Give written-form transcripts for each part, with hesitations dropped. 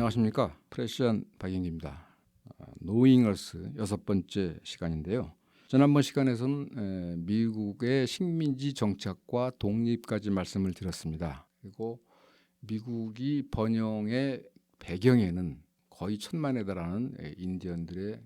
안녕하십니까. 프레시안 박영기입니다. 노잉 얼스 6번째 시간인데요. 지난번 시간에서는 미국의 식민지 정책과 독립까지 말씀을 드렸습니다. 그리고 미국이 번영의 배경에는 거의 1,000만에 달하는 인디언들의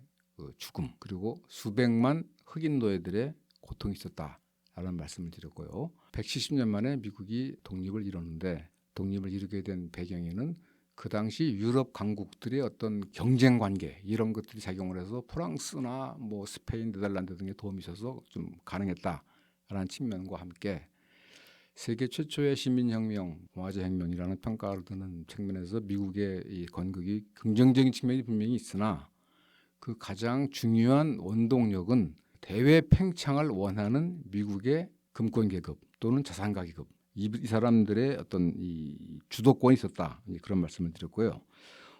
죽음, 그리고 수백만 흑인 노예들의 고통이 있었다라는 말씀을 드렸고요. 170년 만에 미국이 독립을 이뤘는데, 독립을 이루게 된 배경에는 그 당시 유럽 강국들의 어떤 경쟁 관계, 이런 것들이 작용을 해서 프랑스나 스페인, 네덜란드 등의 도움이 있어서 좀 가능했다라는 측면과 함께 세계 최초의 시민혁명, 공화제혁명이라는 평가를 듣는 측면에서 미국의 이 건국이 긍정적인 측면이 분명히 있으나, 그 가장 중요한 원동력은 대외 팽창을 원하는 미국의 금권 계급 또는 자산가 계급, 이 사람들의 어떤 이 주도권이 있었다, 그런 말씀을 드렸고요.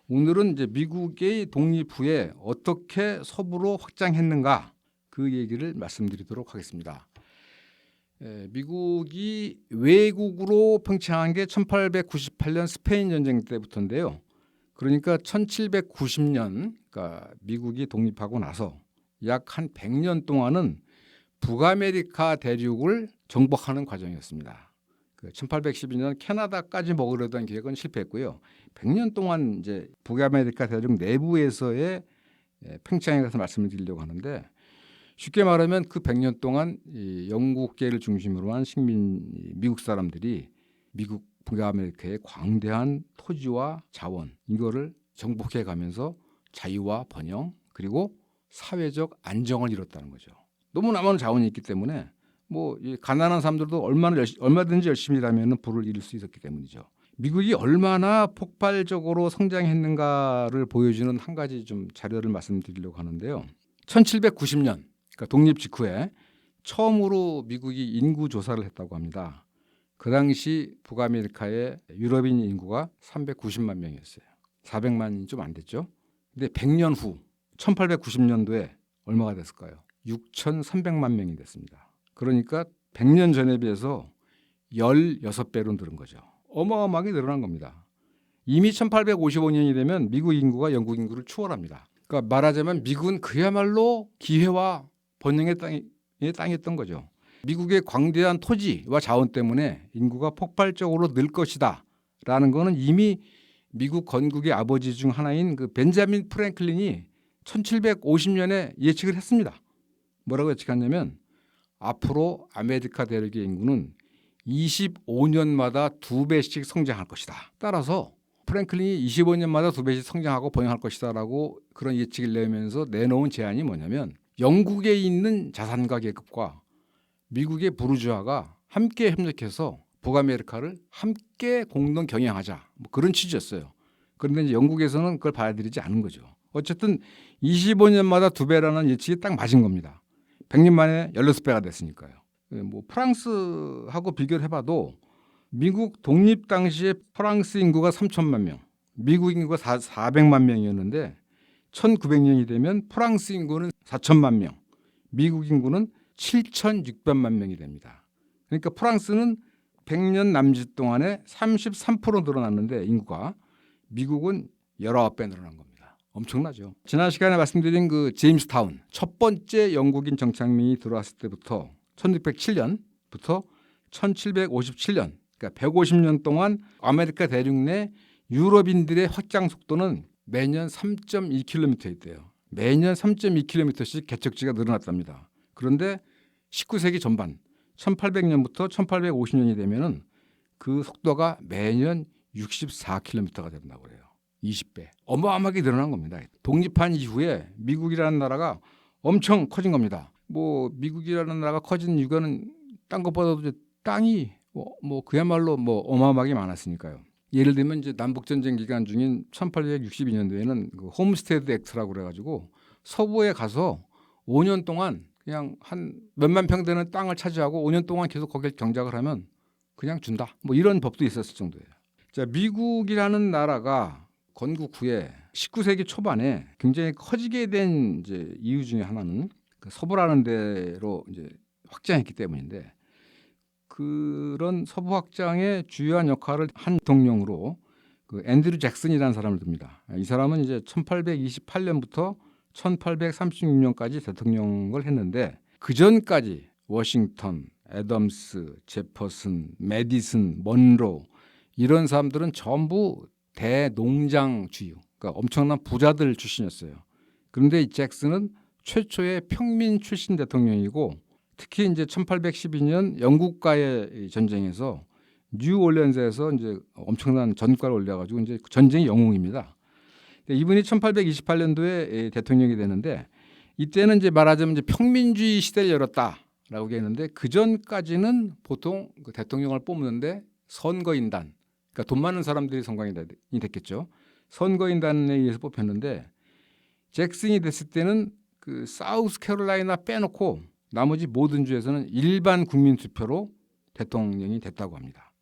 오늘은 이제 미국의 독립 후에 어떻게 서부로 확장했는가, 그 얘기를 말씀드리도록 하겠습니다. 미국이 외국으로 팽창한 게 1898년 스페인 전쟁 때부터인데요. 그러니까 1790년, 그러니까 미국이 독립하고 나서 약 한 100년 동안은 북아메리카 대륙을 정복하는 과정이었습니다. 1812년 캐나다까지 먹으려던 계획은 실패했고요. 100년 동안 이제 북아메리카 대륙 내부에서의 팽창에 대해서 말씀을 드리려고 하는데, 쉽게 말하면 그 100년 동안 이 영국계를 중심으로 한 미국 사람들이 미국 북아메리카의 광대한 토지와 자원, 이거를 정복해 가면서 자유와 번영, 그리고 사회적 안정을 이뤘다는 거죠. 너무나 많은 자원이 있기 때문에 이 가난한 사람들도 얼마든지 열심히 일하면 부를 이룰 수 있었기 때문이죠. 미국이 얼마나 폭발적으로 성장했는가를 보여주는 한 가지 좀 자료를 말씀드리려고 하는데요. 1790년, 그러니까 독립 직후에 처음으로 미국이 인구 조사를 했다고 합니다. 그 당시 북아메리카의 유럽인 인구가 390만 명이었어요. 400만이 좀 안 됐죠. 근데 100년 후 1890년도에 얼마가 됐을까요? 6,300만 명이 됐습니다. 그러니까 100년 전에 비해서 16배로 늘은 거죠. 어마어마하게 늘어난 겁니다. 이미 1855년이 되면 미국 인구가 영국 인구를 추월합니다. 그러니까 말하자면 미국은 그야말로 기회와 번영의 땅이었던 거죠. 미국의 광대한 토지와 자원 때문에 인구가 폭발적으로 늘 것이다 라는 거는 이미 미국 건국의 아버지 중 하나인 그 벤자민 프랭클린이 1750년에 예측을 했습니다. 뭐라고 예측했냐면, 앞으로 아메리카 대륙의 인구는 25년마다 2배씩 성장할 것이다. 따라서 프랭클린이 25년마다 2배씩 성장하고 번영할 것이다 라고 그런 예측을 내면서 내놓은 제안이 뭐냐면, 영국에 있는 자산가 계급과 미국의 부르주아가 함께 협력해서 북아메리카를 함께 공동 경영하자, 그런 취지였어요. 그런데 이제 영국에서는 그걸 받아들이지 않은 거죠. 어쨌든 25년마다 2배라는 예측이 딱 맞은 겁니다. 100년 만에 16배가 됐으니까요. 프랑스하고 비교를 해봐도 미국 독립 당시에 프랑스 인구가 3천만 명, 미국 인구가 400만 명이었는데 1900년이 되면 프랑스 인구는 4천만 명, 미국 인구는 7,600만 명이 됩니다. 그러니까 프랑스는 100년 남짓 동안에 33% 늘어났는데 인구가, 미국은 19배 늘어난 겁니다. 엄청나죠. 지난 시간에 말씀드린 그 제임스타운, 첫 번째 영국인 정착민이 들어왔을 때부터 1607년부터 1757년, 그러니까 150년 동안 아메리카 대륙 내 유럽인들의 확장 속도는 매년 3.2km였대요. 매년 3.2km씩 개척지가 늘어났답니다. 그런데 19세기 전반 1800년부터 1850년이 되면은 그 속도가 매년 64km가 된다고 그래요. 20배. 어마어마하게 늘어난 겁니다. 독립한 이후에 미국이라는 나라가 엄청 커진 겁니다. 미국이라는 나라가 커진 이유는 딴 것보다도 땅이 그야말로 어마어마하게 많았으니까요. 예를 들면 이제 남북전쟁 기간 중인 1862년도에는 그 홈스테드 액트라고 그래가지고 서부에 가서 5년 동안 그냥 한 몇만 평 되는 땅을 차지하고 5년 동안 계속 거기를 경작을 하면 그냥 준다. 이런 법도 있었을 정도예요. 자, 미국이라는 나라가 건국 후에 19세기 초반에 굉장히 커지게 된 이제 이유 중에 하나는 그 서부라는 데로 이제 확장했기 때문인데, 그런 서부 확장의 주요한 역할을 한 대통령으로 그 앤드류 잭슨이라는 사람을 듭니다. 이 사람은 이제 1828년부터 1836년까지 대통령을 했는데 그 전까지 워싱턴, 애덤스, 제퍼슨, 매디슨, 먼로 이런 사람들은 전부 대농장주의, 그러니까 엄청난 부자들 출신이었어요. 그런데 이 잭슨은 최초의 평민 출신 대통령이고 특히 이제 1812년 영국과의 전쟁에서 뉴올리언스에서 이제 엄청난 전과를 올려가지고 이제 전쟁의 영웅입니다. 이분이 1828년도에 대통령이 되는데 이때는 이제 말하자면 이제 평민주의 시대를 열었다라고 했는데 그 전까지는 보통 그 대통령을 뽑는데 선거인단, 그러니까 돈 많은 사람들이 선거인단이 됐겠죠. 선거인단에 의해서 뽑혔는데 잭슨이 됐을 때는 그 사우스캐롤라이나 빼놓고 나머지 모든 주에서는 일반 국민 투표로 대통령이 됐다고 합니다.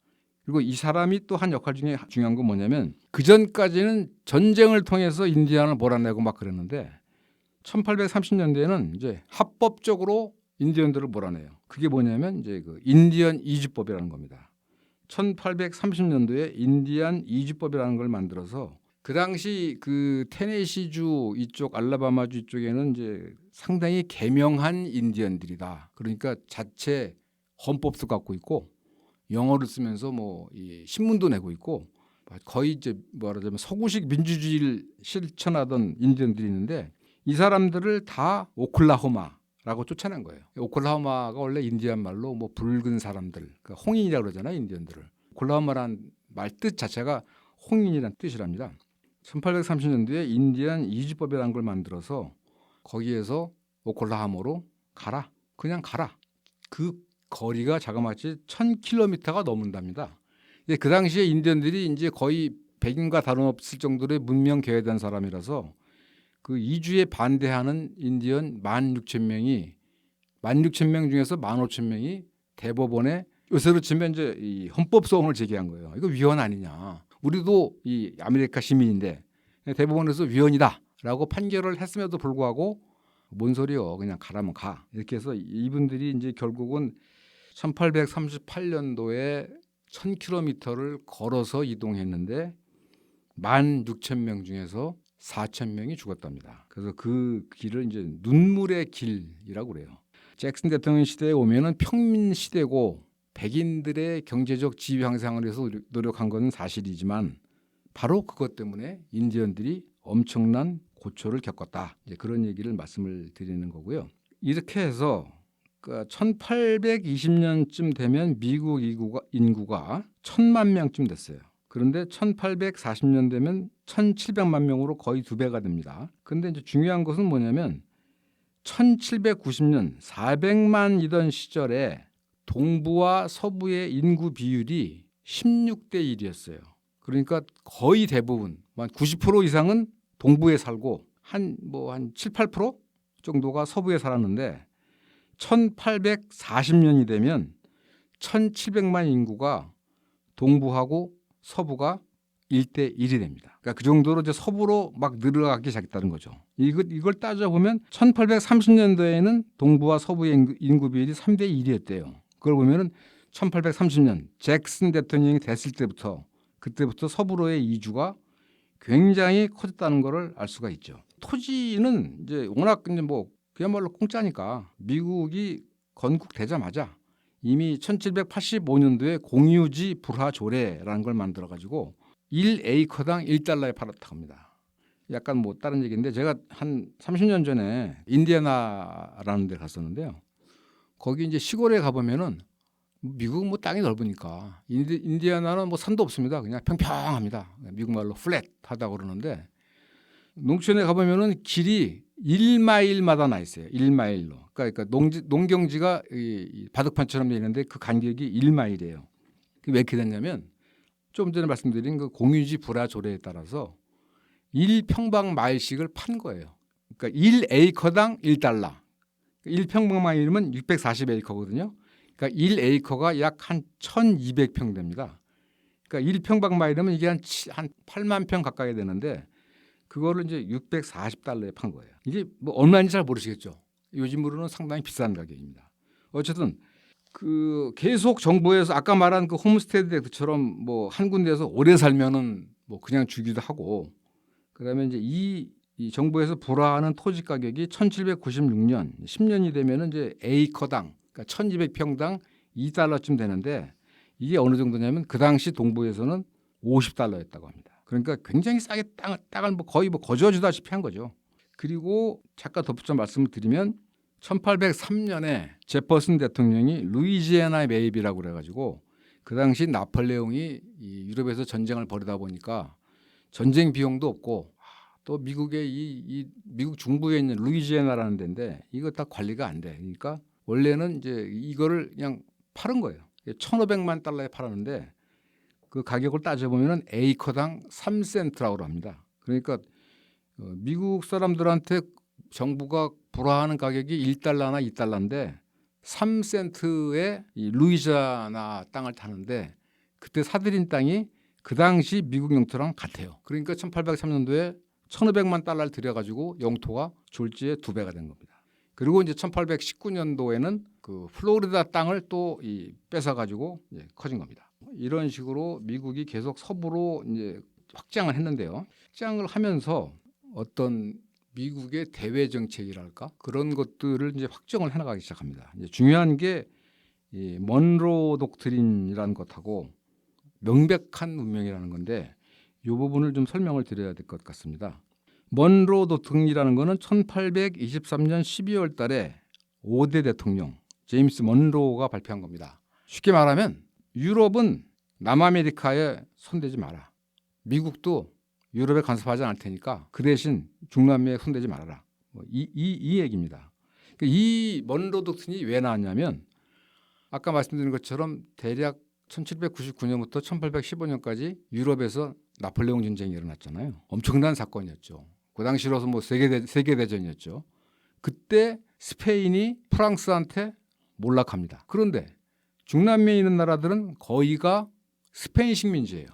그리고 이 사람이 또 한 역할 중에 중요한 건 뭐냐면 그 전까지는 전쟁을 통해서 인디안을 몰아내고 막 그랬는데 1830년대에는 이제 합법적으로 인디언들을 몰아내요. 그게 뭐냐면 이제 그 인디언 이주법이라는 겁니다. 1830년도에 인디안 이주법이라는 걸 만들어서 그 당시 그 테네시주 이쪽 알라바마주 이쪽에는 이제 상당히 개명한 인디언들이다. 그러니까 자체 헌법도 갖고 있고 영어를 쓰면서 뭐 이 신문도 내고 있고 거의 이제 말하자면 서구식 민주주의를 실천하던 인디언들이 있는데 이 사람들을 다 오클라호마라고 쫓아낸 거예요. 오클라호마가 원래 인디안 말로 뭐 붉은 사람들, 그러니까 홍인이라고 그러잖아요, 인디언들을. 오클라호마란 말 뜻 자체가 홍인이라는 뜻이랍니다. 1830년도에 인디안 이주법이라는 걸 만들어서 거기에서 오클라호마로 가라, 그냥 가라. 그 거리가 자그마치 1000km가 넘는답니다. 그 당시에 인디언들이 이제 거의 백인과 다름없을 정도로 문명 개화된 사람이라서 그 이주에 반대하는 인디언 16,000명이 16,000명 중에서 15,000명이 대법원에 요새로 치면 이제 이 헌법 소원을 제기한 거예요. 이거 위헌 아니냐? 우리도 이 아메리카 시민인데 대법원에서 위헌이다라고 판결을 했음에도 불구하고 뭔 소리요? 그냥 가라면 가. 이렇게 해서 이분들이 이제 결국은 1838년도에 1000km를 걸어서 이동했는데 16,000명 중에서 4,000명이 죽었답니다. 그래서 그 길을 이제 눈물의 길이라고 그래요. 잭슨 대통령 시대에 오면은 평민 시대고 백인들의 경제적 지위 향상을 위해서 노력한 것은 사실이지만 바로 그것 때문에 인디언들이 엄청난 고초를 겪었다. 이제 그런 얘기를 말씀을 드리는 거고요. 이렇게 해서 1820년쯤 되면 미국 인구가 1,000만 명쯤 됐어요. 그런데 1840년 되면 1,700만 명으로 거의 2배가 됩니다. 그런데 이제 중요한 것은 뭐냐면 1790년 400만이던 시절에 동부와 서부의 인구 비율이 16대 1이었어요. 그러니까 거의 대부분 한 90% 이상은 동부에 살고 한 7, 8% 정도가 서부에 살았는데 1840년이 되면 1700만 인구가 동부하고 서부가 1대 1이 됩니다. 그러니까 그 정도로 이제 서부로 막 늘어가기 시작했다는 거죠. 이걸 따져보면 1830년도에는 동부와 서부의 인구 비율이 3대 1이었대요. 그걸 보면은 1830년 잭슨 대통령이 됐을 때부터 그때부터 서부로의 이주가 굉장히 커졌다는 것을 알 수가 있죠. 토지는 이제 워낙 이제 그야말로 공짜니까 미국이 건국되자마자 이미 1785년도에 공유지 불화 조례라는 걸 만들어 가지고 1에이커당 1달러에 팔았다고 합니다. 약간 다른 얘기인데 제가 한 30년 전에 인디애나라는 데 갔었는데요. 거기 이제 시골에 가보면은 미국은 땅이 넓으니까 인디애나는 산도 없습니다. 그냥 평평합니다. 미국 말로 플랫하다고 그러는데 농촌에 가보면은 길이 1마일마다 나 있어요. 1마일로. 그러니까 농경지가 바둑판처럼 되어 있는데 그 간격이 1마일이에요. 왜 이렇게 됐냐면 좀 전에 말씀드린 그 공유지 불화 조례에 따라서 1평방마일씩을 판 거예요. 그러니까 1에이커당 1달러. 1평방마일이면 640에이커거든요. 그러니까 1에이커가 약 한 1200평 됩니다. 그러니까 1평방마일이면 이게 한 8만 평 가까이 되는데 그거를 이제 640달러에 판 거예요. 이게 얼마인지 잘 모르시겠죠. 요즘으로는 상당히 비싼 가격입니다. 어쨌든 그 계속 정부에서 아까 말한 그 홈스테이드처럼 한 군데에서 오래 살면은 뭐 그냥 주기도 하고, 그다음에 이제 이 정부에서 불화하는 토지 가격이 1796년 10년이 되면은 이제 에이커당, 그러니까 1200평당 2달러쯤 되는데, 이게 어느 정도냐면 그 당시 동부에서는 50달러였다고 합니다. 그러니까 굉장히 싸게 땅을 뭐 거의 뭐 거저주다시피 한 거죠. 그리고 잠깐 덧붙여 말씀을 드리면 1803년에 제퍼슨 대통령이 루이지애나 매입이라고 그래가지고, 그 당시 나폴레옹이 이 유럽에서 전쟁을 벌이다 보니까 전쟁 비용도 없고, 또 미국의 이 미국 중부에 있는 루이지애나라는 데인데 이거 다 관리가 안 돼. 그러니까 원래는 이제 이거를 그냥 파는 거예요. 1,500만 달러에 팔았는데 그 가격을 따져보면은 에이커당 3센트라고 합니다. 그러니까 미국 사람들한테 정부가 불화하는 가격이 1달러나 2달러인데 3센트에 이 루이지애나 땅을 타는데, 그때 사들인 땅이 그 당시 미국 영토랑 같아요. 그러니까 1803년도에 1,500만 달러를 들여가지고 영토가 졸지에 2배가 된 겁니다. 그리고 이제 1819년도에는 그 플로리다 땅을 또 뺏어가지고 이제 커진 겁니다. 이런 식으로 미국이 계속 서부로 이제 확장을 했는데요. 확장을 하면서 어떤 미국의 대외 정책이랄까 그런 것들을 이제 확정을 해나가기 시작합니다. 이제 중요한 게 이 먼로 독트린이라는 것하고 명백한 운명이라는 건데, 이 부분을 좀 설명을 드려야 될 것 같습니다. 먼로 독트린이라는 것은 1823년 12월 달에 5대 대통령 제임스 먼로가 발표한 겁니다. 쉽게 말하면 유럽은 남아메리카에 손대지 마라. 미국도 유럽에 간섭하지 않을 테니까 그 대신 중남미에 손대지 말아라. 이 얘기입니다. 이 먼로 독트린이 왜 나왔냐면, 아까 말씀드린 것처럼 대략 1799년부터 1815년까지 유럽에서 나폴레옹 전쟁이 일어났잖아요. 엄청난 사건이었죠. 그 당시로서 뭐 세계대전이었죠. 그때 스페인이 프랑스한테 몰락합니다. 그런데 중남미에 있는 나라들은 거의가 스페인 식민지예요.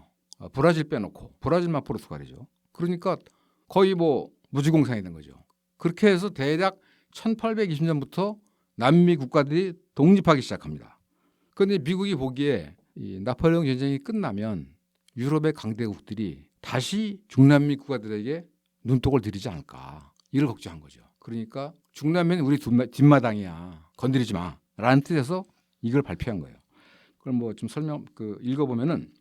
브라질 빼놓고, 브라질만 포르투갈이죠. 그러니까 거의 뭐 무지공산이 된 거죠. 그렇게 해서 대략 1820년부터 남미 국가들이 독립하기 시작합니다. 그런데 미국이 보기에 이 나폴레옹 전쟁이 끝나면 유럽의 강대국들이 다시 중남미 국가들에게 눈독을 들이지 않을까, 이를 걱정한 거죠. 그러니까 중남미는 우리 뒷마당이야, 건드리지 마라는 뜻에서 이걸 발표한 거예요. 그럼 뭐 좀 읽어보면은,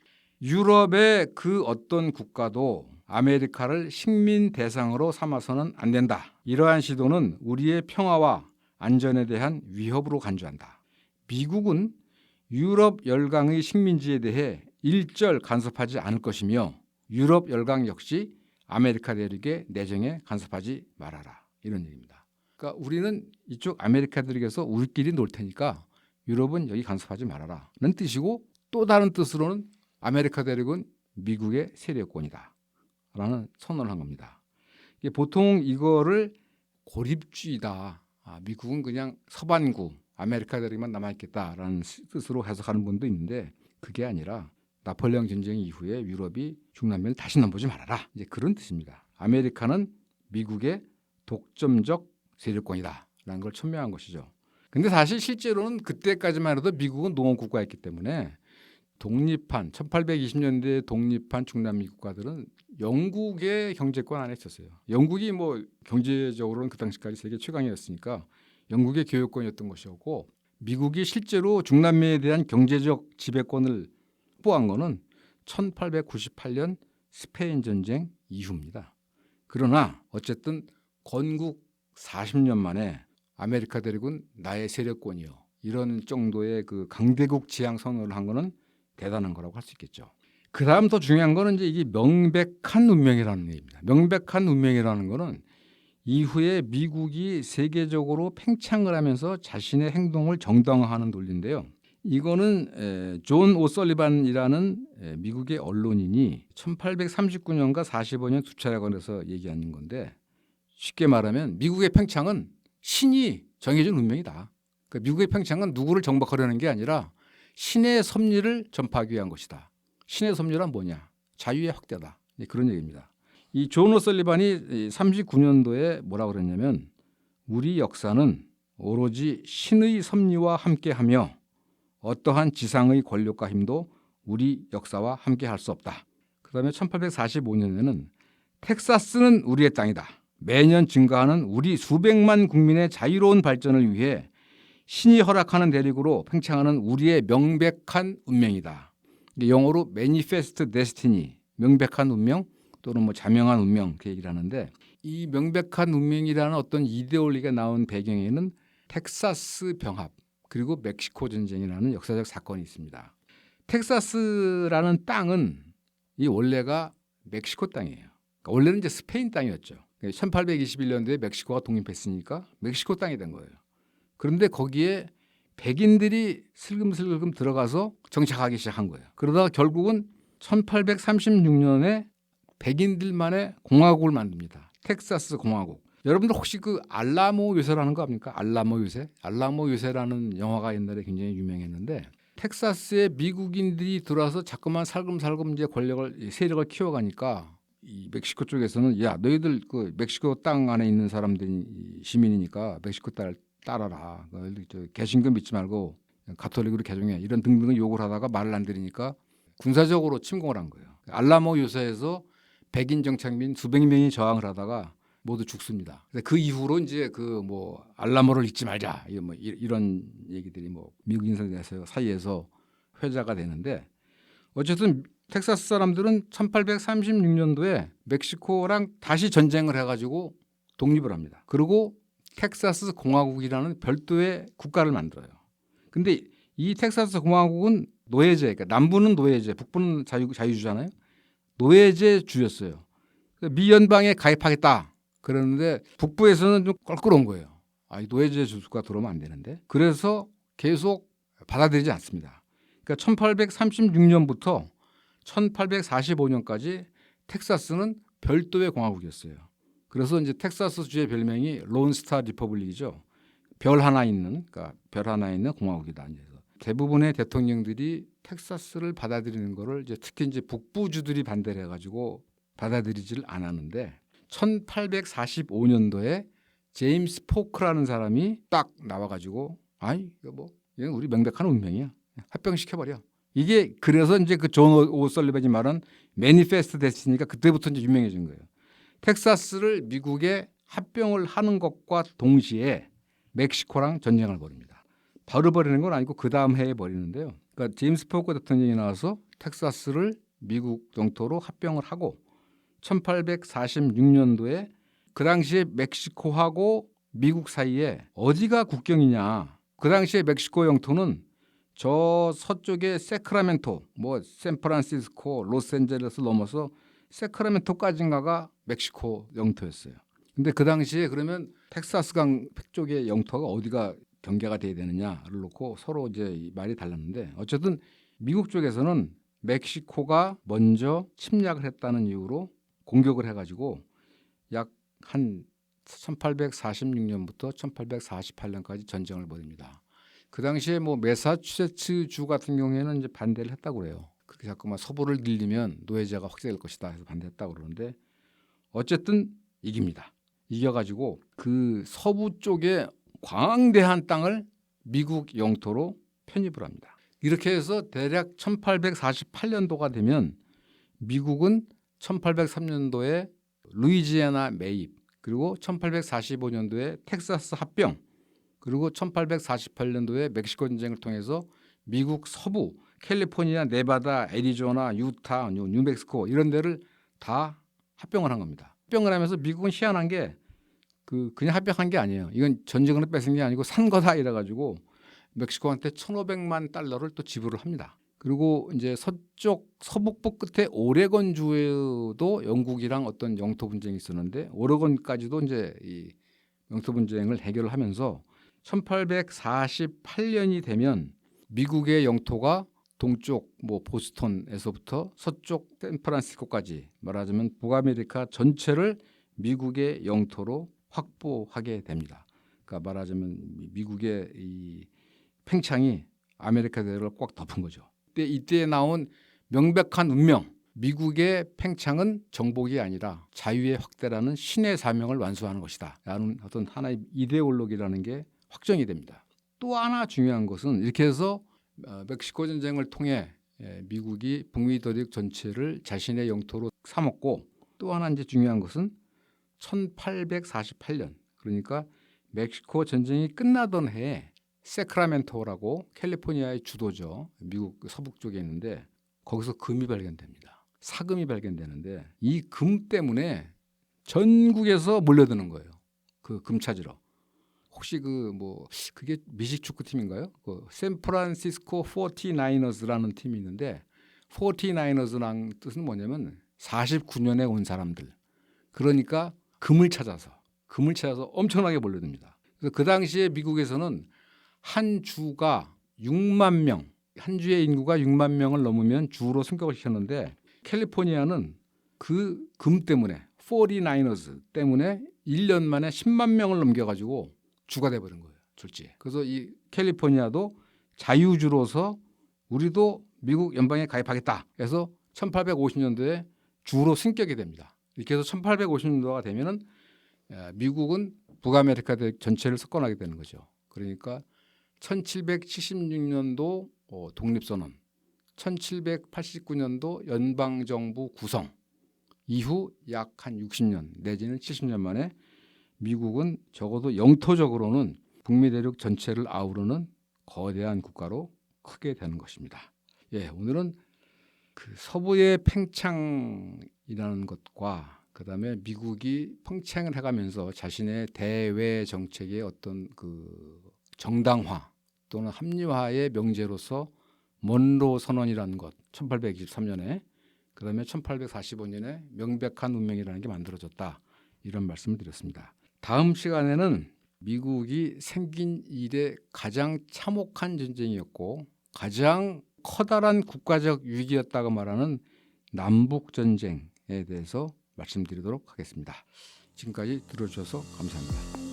유럽의 그 어떤 국가도 아메리카를 식민 대상으로 삼아서는 안 된다. 이러한 시도는 우리의 평화와 안전에 대한 위협으로 간주한다. 미국은 유럽 열강의 식민지에 대해 일절 간섭하지 않을 것이며, 유럽 열강 역시 아메리카 대륙의 내정에 간섭하지 말아라. 이런 얘기입니다. 그러니까 우리는 이쪽 아메리카 대륙에서 우리끼리 놀 테니까 유럽은 여기 간섭하지 말아라는 뜻이고, 또 다른 뜻으로는 아메리카 대륙은 미국의 세력권이다 라는 선언을 한 겁니다. 보통 이거를 고립주의다, 미국은 그냥 서반구 아메리카 대륙만 남아있겠다라는 뜻으로 해석하는 분도 있는데, 그게 아니라 나폴레옹 전쟁 이후에 유럽이 중남미를 다시 넘보지 말아라, 이제 그런 뜻입니다. 아메리카는 미국의 독점적 세력권이다라는 걸 천명한 것이죠. 근데 사실 실제로는 그때까지만 해도 미국은 농업국가였기 때문에 독립한 1820년대에 독립한 중남미 국가들은 영국의 경제권 안에 있었어요. 영국이 뭐 경제적으로는 그 당시까지 세계 최강이었으니까 영국의 교역권이었던 것이었고, 미국이 실제로 중남미에 대한 경제적 지배권을 확보한 것은 1898년 스페인 전쟁 이후입니다. 그러나 어쨌든 건국 40년 만에 아메리카 대륙은 나의 세력권이요, 이런 정도의 그 강대국 지향 선언을 한 것은 대단한 거라고 할 수 있겠죠. 그 다음 더 중요한 거는 이제 이게 명백한 운명이라는 얘기입니다. 명백한 운명이라는 거는 이후에 미국이 세계적으로 팽창을 하면서 자신의 행동을 정당화하는 논리인데요. 이거는 존 오설리반이라는 미국의 언론인이 1839년과 45년 두 차례 걸려서 얘기하는 건데, 쉽게 말하면 미국의 팽창은 신이 정해준 운명이다. 그러니까 미국의 팽창은 누구를 정복하려는 게 아니라 신의 섭리를 전파하기 위한 것이다. 신의 섭리란 뭐냐? 자유의 확대다. 그런 얘기입니다. 이 존 오설리반이 39년도에 뭐라고 그랬냐면, 우리 역사는 오로지 신의 섭리와 함께하며 어떠한 지상의 권력과 힘도 우리 역사와 함께할 수 없다. 그다음에 1845년에는 텍사스는 우리의 땅이다. 매년 증가하는 우리 수백만 국민의 자유로운 발전을 위해 신이 허락하는 대륙으로 팽창하는 우리의 명백한 운명이다. 영어로 Manifest Destiny, 명백한 운명 또는 뭐 자명한 운명 그 얘기를 하는데, 이 명백한 운명이라는 어떤 이데올리가 나온 배경에는 텍사스 병합 그리고 멕시코 전쟁이라는 역사적 사건이 있습니다. 텍사스라는 땅은 이 원래가 멕시코 땅이에요. 그러니까 원래는 이제 스페인 땅이었죠. 1821년도에 멕시코가 독립했으니까 멕시코 땅이 된 거예요. 그런데 거기에 백인들이 슬금슬금 들어가서 정착하기 시작한 거예요. 그러다가 결국은 1836년에 백인들만의 공화국을 만듭니다. 텍사스 공화국. 여러분들 혹시 그 알라모 요새라는 거 압니까? 알라모 요새? 알라모 요새라는 영화가 옛날에 굉장히 유명했는데, 텍사스에 미국인들이 들어와서 자꾸만 살금살금 이제 세력을 키워가니까 이 멕시코 쪽에서는 야, 너희들 그 멕시코 땅 안에 있는 사람들이 시민이니까 멕시코 땅을 따라라. 개신교 믿지 말고 가톨릭으로 개종해. 이런 등등의 요구를 하다가 말을 안 들으니까 군사적으로 침공을 한 거예요. 알라모 요새에서 백인 정착민 수백 명이 저항을 하다가 모두 죽습니다. 그 이후로 이제 그 뭐 알라모를 잊지 말자. 이런 얘기들이 뭐 미국인들 사이에서 회자가 되는데, 어쨌든 텍사스 사람들은 1836년도에 멕시코랑 다시 전쟁을 해가지고 독립을 합니다. 그리고 텍사스 공화국이라는 별도의 국가를 만들어요. 근데 이 텍사스 공화국은 노예제, 그러니까 남부는 노예제, 북부는 자유주잖아요. 노예제 주였어요. 미연방에 가입하겠다. 그러는데 북부에서는 좀 껄끄러운 거예요. 이 노예제 주수가 들어오면 안 되는데. 그래서 계속 받아들이지 않습니다. 그러니까 1836년부터 1845년까지 텍사스는 별도의 공화국이었어요. 그래서 이제 텍사스주의 별명이 론스타 리퍼블릭이죠. 별 하나 있는, 그러니까 별 하나 있는 공화국이다. 대부분의 대통령들이 텍사스를 받아들이는 거를 이제 특히 이제 북부주들이 반대를 해가지고 받아들이지를 않았는데, 1845년도에 제임스 포크라는 사람이 딱 나와가지고 이건 우리 명백한 운명이야. 합병시켜버려. 이게 그래서 이제 그 존 오설리번이 말한 매니페스트 데스티니가 그때부터 이제 유명해진 거예요. 텍사스를 미국에 합병을 하는 것과 동시에 멕시코랑 전쟁을 벌입니다. 바로 벌이는 건 아니고 그 다음 해에 벌이는데요. 그러니까 제임스 포크 대통령이 나와서 텍사스를 미국 영토로 합병을 하고 1846년도에 그 당시에 멕시코하고 미국 사이에 어디가 국경이냐. 그 당시에 멕시코 영토는 저 서쪽에 세크라멘토, 뭐 샌프란시스코, 로스앤젤레스 넘어서 세크라멘토까지인가가 멕시코 영토였어요. 근데 그 당시에 그러면 텍사스강 쪽의 영토가 어디가 경계가 돼야 되느냐를 놓고 서로 이제 말이 달랐는데, 어쨌든 미국 쪽에서는 멕시코가 먼저 침략을 했다는 이유로 공격을 해가지고 약 한 1846년부터 1848년까지 전쟁을 벌입니다. 그 당시에 뭐 매사추세츠 주 같은 경우에는 이제 반대를 했다고 그래요. 그렇게 자꾸만 서부를 늘리면 노예제가 확대될 것이다 해서 반대했다고 그러는데, 어쨌든 이깁니다. 이겨가지고 그 서부 쪽에 광대한 땅을 미국 영토로 편입을 합니다. 이렇게 해서 대략 1848년도가 되면 미국은 1803년도에 루이지애나 매입, 그리고 1845년도에 텍사스 합병, 그리고 1848년도에 멕시코 전쟁을 통해서 미국 서부 캘리포니아, 네바다, 애리조나, 유타, 뉴멕시코 이런 데를 다 합병을 한 겁니다. 합병을 하면서 미국은 희한한 게 그냥 합병한 게 아니에요. 이건 전쟁으로 뺏은 게 아니고 산 거다 이래가지고 멕시코한테 1,500만 달러를 또 지불을 합니다. 그리고 이제 서북부 끝에 오레곤 주에도 영국이랑 어떤 영토 분쟁이 있었는데, 오레곤까지도 이제 이 영토 분쟁을 해결을 하면서 1848년이 되면 미국의 영토가 동쪽 뭐 보스턴에서부터 서쪽 샌프란시스코까지, 말하자면 북아메리카 전체를 미국의 영토로 확보하게 됩니다. 그러니까 말하자면 미국의 이 팽창이 아메리카 대륙을 꽉 덮은 거죠. 이때 나온 명백한 운명, 미국의 팽창은 정복이 아니라 자유의 확대라는 신의 사명을 완수하는 것이다 라는 어떤 하나의 이데올로기라는 게 확정이 됩니다. 또 하나 중요한 것은 이렇게 해서 멕시코 전쟁을 통해 미국이 북미 대륙 전체를 자신의 영토로 삼았고, 또 하나 이제 중요한 것은 1848년, 그러니까 멕시코 전쟁이 끝나던 해에 세크라멘토라고 캘리포니아의 주도죠. 미국 서북 쪽에 있는데 거기서 금이 발견됩니다. 사금이 발견되는데 이 금 때문에 전국에서 몰려드는 거예요. 그 금 찾으러. 혹시 그게 미식 축구팀인가요? 그 샌프란시스코 49ers라는 팀이 있는데 49ers라는 뜻은 뭐냐면 49년에 온 사람들. 그러니까 금을 찾아서 엄청나게 몰려듭니다. 그래서 그 당시에 미국에서는 한 주가 6만 명, 한 주의 인구가 6만 명을 넘으면 주로 승격을 시켰는데 캘리포니아는 그 금 때문에 49ers 때문에 1년 만에 10만 명을 넘겨가지고 주가 돼버린 거예요. 졸지. 그래서 이 캘리포니아도 자유주로서 우리도 미국 연방에 가입하겠다. 해서 1850년도에 주로 승격이 됩니다. 이렇게 해서 1850년도가 되면은 미국은 북아메리카 전체를 석권하게 되는 거죠. 그러니까 1776년도 독립선언, 1789년도 연방정부 구성 이후 약 한 60년 내지는 70년 만에 미국은 적어도 영토적으로는 북미 대륙 전체를 아우르는 거대한 국가로 크게 되는 것입니다. 오늘은 그 서부의 팽창이라는 것과 그다음에 미국이 팽창을 해가면서 자신의 대외 정책의 어떤 그 정당화 또는 합리화의 명제로서 먼로 선언이라는 것 1823년에 그다음에 1845년에 명백한 운명이라는 게 만들어졌다. 이런 말씀을 드렸습니다. 다음 시간에는 미국이 생긴 이래 가장 참혹한 전쟁이었고 가장 커다란 국가적 위기였다고 말하는 남북전쟁에 대해서 말씀드리도록 하겠습니다. 지금까지 들어주셔서 감사합니다.